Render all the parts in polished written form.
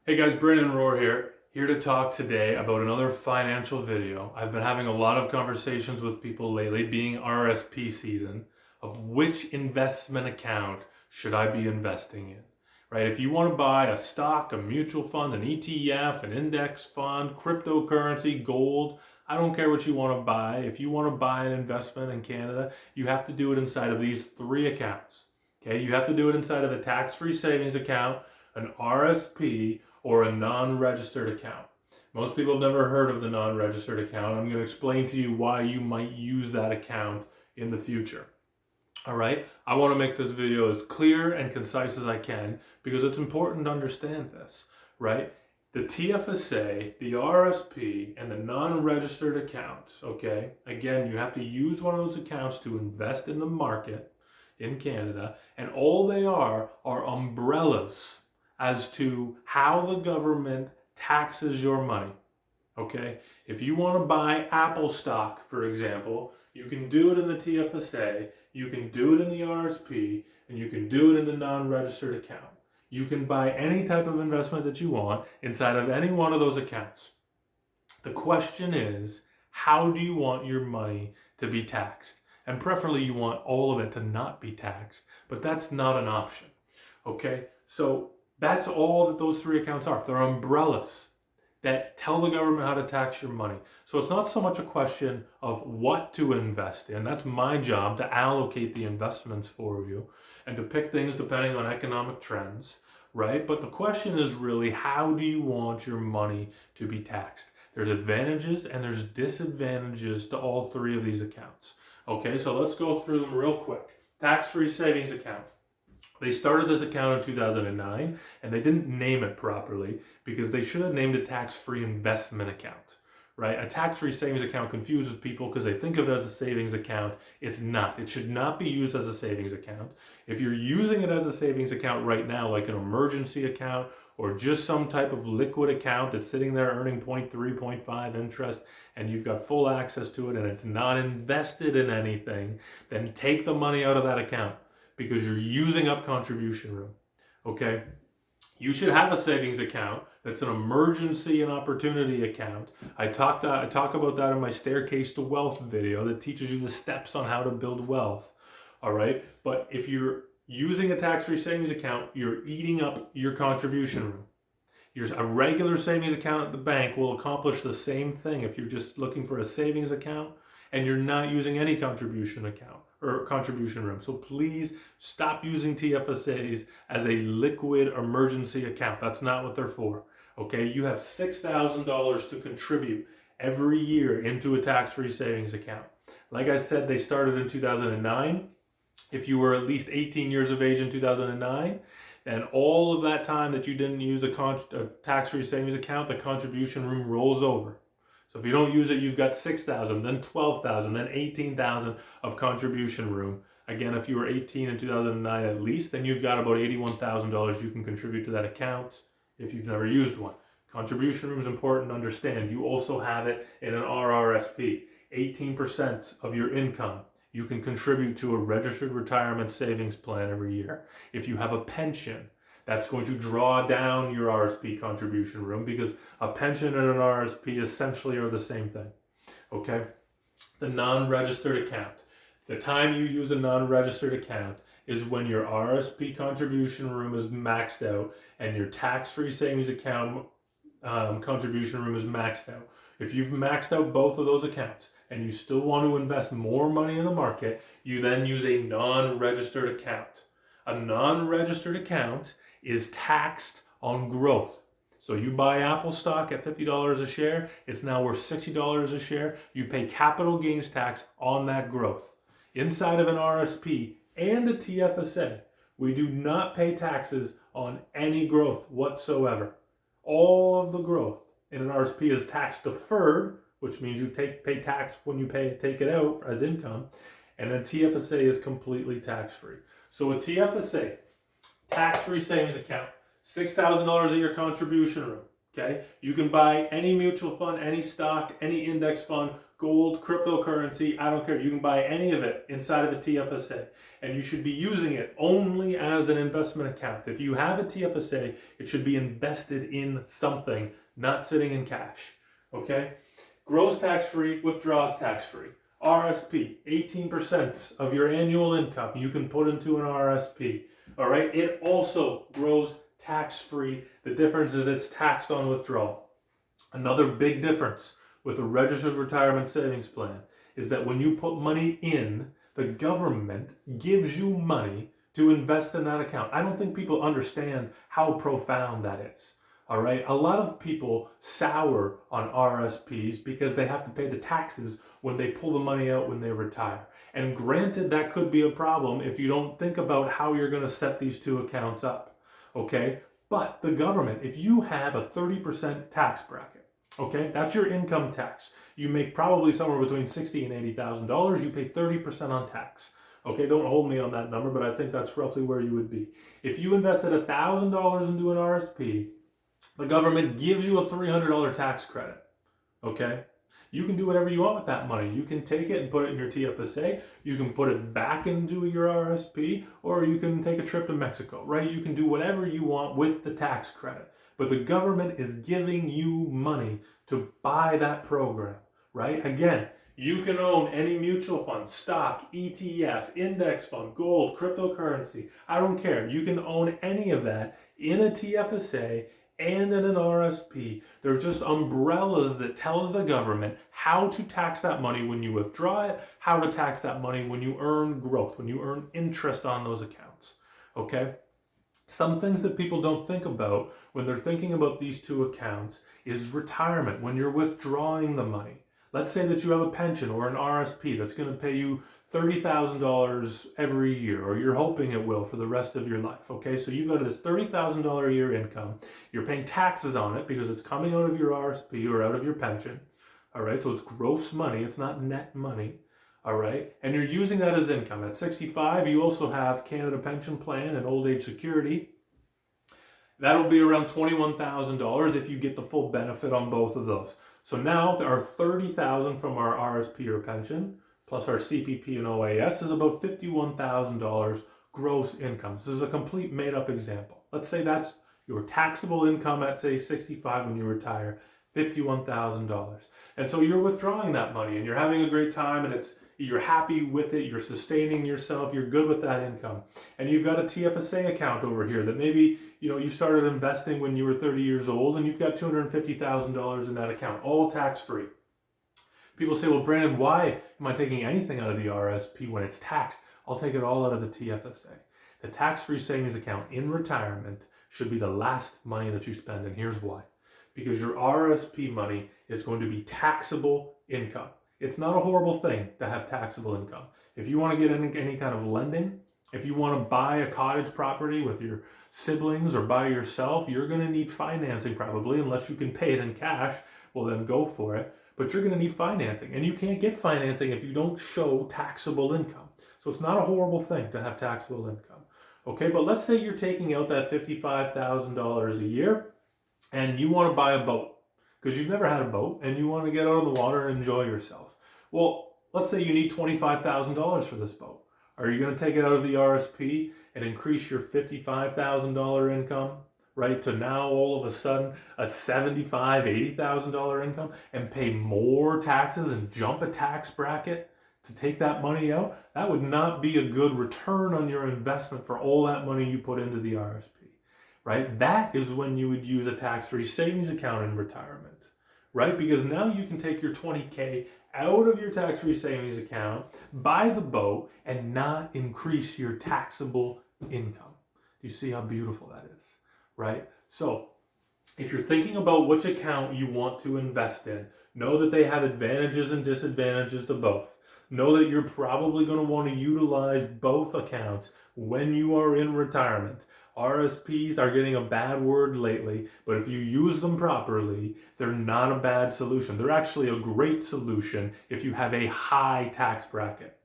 Hey guys, Brandon Rohr here to talk today about another financial video. I've been having a lot of conversations with people lately, being RSP season, of which investment account should I be investing in, right? If you want to buy a stock, a mutual fund, an ETF, an index fund, cryptocurrency, gold, I don't care what you want to buy. If you want to buy an investment in Canada, you have to do it inside of these three accounts, okay? You have to do it inside of a tax-free savings account, an RSP, or a non-registered account. Most people have never heard of the non-registered account. I'm going to explain to you why you might use that account in the future. All right, I want to make this video as clear and concise as I can because it's important to understand this, right? The TFSA, the RSP, and the non-registered accounts, okay? Again, you have to use one of those accounts to invest in the market in Canada, and all they are umbrellas as to how the government taxes your money. Okay? If you want to buy Apple stock, for example, you can do it in the TFSA, you can do it in the RSP, and you can do it in the non-registered account. You can buy any type of investment that you want inside of any one of those accounts. The question is, how do you want your money to be taxed? And preferably you want all of it to not be taxed, but that's not an option. Okay? So that's all that those three accounts are. They're umbrellas that tell the government how to tax your money. So it's not so much a question of what to invest in. That's my job, to allocate the investments for you and to pick things depending on economic trends, right? But the question is really, how do you want your money to be taxed? There's advantages and there's disadvantages to all three of these accounts. Okay, so let's go through them real quick. Tax-free savings account. They started this account in 2009 and they didn't name it properly because they should have named it tax-free investment account, right? A tax-free savings account confuses people because they think of it as a savings account. It's not. It should not be used as a savings account. If you're using it as a savings account right now, like an emergency account or just some type of liquid account that's sitting there earning 0.3, 0.5 interest and you've got full access to it and it's not invested in anything, then take the money out of that account, because you're using up contribution room, okay? You should have a savings account that's an emergency and opportunity account. I talk about that in my Staircase to Wealth video that teaches you the steps on how to build wealth, all right? But if you're using a tax-free savings account, you're eating up your contribution room. A regular savings account at the bank will accomplish the same thing if you're just looking for a savings account and you're not using any contribution account or contribution room. So please stop using TFSAs as a liquid emergency account. That's not what they're for. Okay, you have $6,000 to contribute every year into a tax-free savings account. Like I said, they started in 2009. If you were at least 18 years of age in 2009, and all of that time that you didn't use a tax-free savings account, the contribution room rolls over. So if you don't use it, you've got 6,000, then 12,000, then 18,000 of contribution room. Again, if you were 18 in 2009 at least, then you've got about $81,000 you can contribute to that account if you've never used one. Contribution room is important to understand. You also have it in an RRSP. 18% of your income you can contribute to a registered retirement savings plan every year. If you have a pension, that's going to draw down your RSP contribution room because a pension and an RSP essentially are the same thing, okay? The non-registered account. The time you use a non-registered account is when your RSP contribution room is maxed out and your tax-free savings account contribution room is maxed out. If you've maxed out both of those accounts and you still want to invest more money in the market, you then use a non-registered account. A non-registered account is taxed on growth. So you buy Apple stock at $50 a share, it's now worth $60 a share. You pay capital gains tax on that growth. Inside of an RSP and a TFSA, we do not pay taxes on any growth whatsoever. All of the growth in an RSP is tax deferred, which means you pay tax when you take it out as income, and then TFSA is completely tax-free. So a TFSA, tax-free savings account, $6,000 a year contribution room, Okay, you can buy any mutual fund, any stock, any index fund, gold, cryptocurrency, I don't care. You can buy any of it inside of a TFSA, and you should be using it only as an investment account. If you have a TFSA, it should be invested in something, not sitting in cash. Okay, grows tax-free, withdraws tax-free. RSP, 18% of your annual income you can put into an RSP. All right, it also grows tax-free. The difference is it's taxed on withdrawal. Another big difference with a registered retirement savings plan is that when you put money in, the government gives you money to invest in that account. I don't think people understand how profound that is. All right, a lot of people sour on RSPs because they have to pay the taxes when they pull the money out when they retire. And granted, that could be a problem if you don't think about how you're going to set these two accounts up. Okay, but the government, if you have a 30% tax bracket, okay, that's your income tax. You make probably somewhere between $60,000 and $80,000. You pay 30% on tax. Okay, don't hold me on that number, but I think that's roughly where you would be. If you invested $1,000 into an RSP, the government gives you a $300 tax credit. Okay, you can do whatever you want with that money. You can take it and put it in your TFSA. You can put it back into your RSP, or you can take a trip to Mexico, right? You can do whatever you want with the tax credit. But the government is giving you money to buy that program, right? Again, you can own any mutual fund, stock, ETF, index fund, gold, cryptocurrency. I don't care. You can own any of that in a TFSA and in an RSP. They're just umbrellas that tells the government how to tax that money when you withdraw it, how to tax that money when you earn growth, when you earn interest on those accounts. Okay? Some things that people don't think about when they're thinking about these two accounts is retirement, when you're withdrawing the money. Let's say that you have a pension or an RSP that's going to pay you $30,000 every year, or you're hoping it will for the rest of your life. Okay, so you've got this $30,000 a year income. You're paying taxes on it because it's coming out of your RSP or out of your pension. All right, so it's gross money, it's not net money. All right, and you're using that as income. At 65, you also have Canada Pension Plan and Old Age Security. That'll be around $21,000 if you get the full benefit on both of those. So now our $30,000 from our RSP or pension plus our CPP and OAS is about $51,000 gross income. This is a complete made-up example. Let's say that's your taxable income at, say, 65 when you retire, $51,000. And so you're withdrawing that money and you're having a great time and you're happy with it, you're sustaining yourself, you're good with that income. And you've got a TFSA account over here that maybe, you started investing when you were 30 years old and you've got $250,000 in that account, all tax-free. People say, well, Brandon, why am I taking anything out of the RSP when it's taxed? I'll take it all out of the TFSA. The tax-free savings account in retirement should be the last money that you spend, and here's why. Because your RSP money is going to be taxable income. It's not a horrible thing to have taxable income. If you want to get any kind of lending, if you want to buy a cottage property with your siblings or by yourself, you're going to need financing probably, unless you can pay it in cash. Well, then go for it. But you're going to need financing, and you can't get financing if you don't show taxable income. So it's not a horrible thing to have taxable income. Okay, but let's say you're taking out that $55,000 a year and you want to buy a boat because you've never had a boat and you want to get out on the water and enjoy yourself. Well, let's say you need $25,000 for this boat. Are you going to take it out of the RSP and increase your $55,000 income, right, to now all of a sudden a $75,000, $80,000 income and pay more taxes and jump a tax bracket to take that money out? That would not be a good return on your investment for all that money you put into the RSP, right? That is when you would use a tax-free savings account in retirement, right? Because now you can take your $20K out of your tax-free savings account, buy the boat, and not increase your taxable income. Do you see how beautiful that is, right? So if you're thinking about which account you want to invest in, know that they have advantages and disadvantages to both. Know that you're probably going to want to utilize both accounts when you are in retirement. RSPs are getting a bad word lately, but if you use them properly, they're not a bad solution. They're actually a great solution if you have a high tax bracket.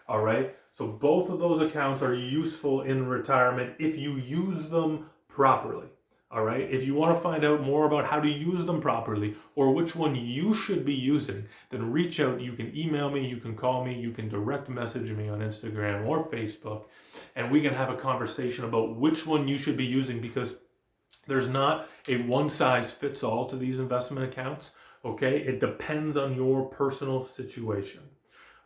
All right? So both of those accounts are useful in retirement if you use them properly. All right. If you want to find out more about how to use them properly or which one you should be using, then reach out. You can email me, you can call me, you can direct message me on Instagram or Facebook, and we can have a conversation about which one you should be using, because there's not a one size fits all to these investment accounts. Okay. It depends on your personal situation.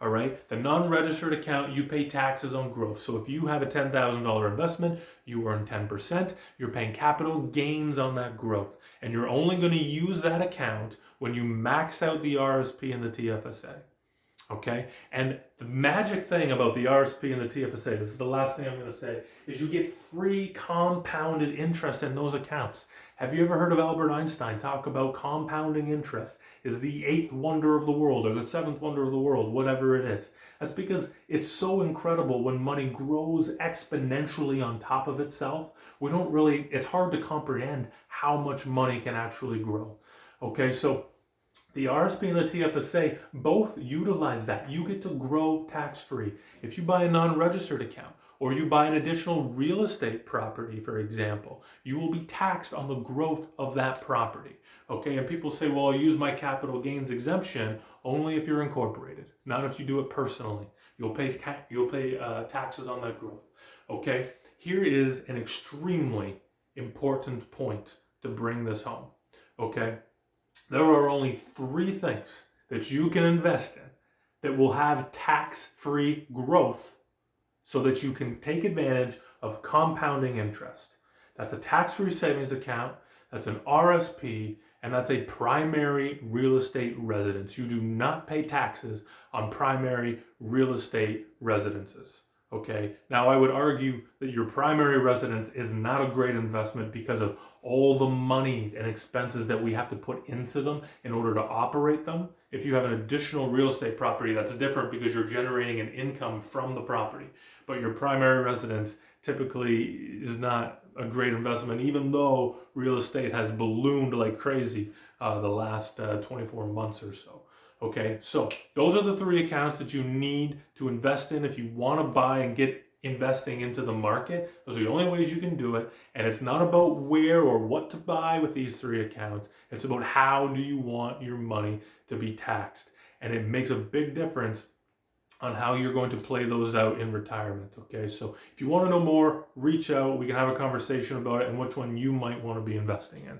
All right. The non-registered account, you pay taxes on growth. So if you have a $10,000 investment, you earn 10%. You're paying capital gains on that growth. And you're only going to use that account when you max out the RSP and the TFSA. Okay. And the magic thing about the RSP and the TFSA, this is the last thing I'm going to say, is you get free compounded interest in those accounts. Have you ever heard of Albert Einstein talk about compounding interest is the eighth wonder of the world or the seventh wonder of the world, whatever it is? That's because it's so incredible when money grows exponentially on top of itself. It's hard to comprehend how much money can actually grow. Okay, so the RSP and the TFSA both utilize that. You get to grow tax-free. If you buy a non-registered account or you buy an additional real estate property, for example, you will be taxed on the growth of that property. Okay, and people say, well, I'll use my capital gains exemption only if you're incorporated, not if you do it personally. You'll pay taxes on that growth. Okay, here is an extremely important point to bring this home. Okay. There are only 3 things that you can invest in that will have tax-free growth so that you can take advantage of compounding interest. That's a tax-free savings account, that's an RSP, and that's a primary real estate residence. You do not pay taxes on primary real estate residences. Okay, now I would argue that your primary residence is not a great investment because of all the money and expenses that we have to put into them in order to operate them. If you have an additional real estate property, that's different because you're generating an income from the property. But your primary residence typically is not a great investment, even though real estate has ballooned like crazy the last 24 months or so. Okay, so those are the 3 accounts that you need to invest in if you want to buy and get investing into the market. Those are the only ways you can do it. And it's not about where or what to buy with these 3 accounts. It's about how do you want your money to be taxed. And it makes a big difference on how you're going to play those out in retirement. Okay, so if you want to know more, reach out. We can have a conversation about it and which one you might want to be investing in.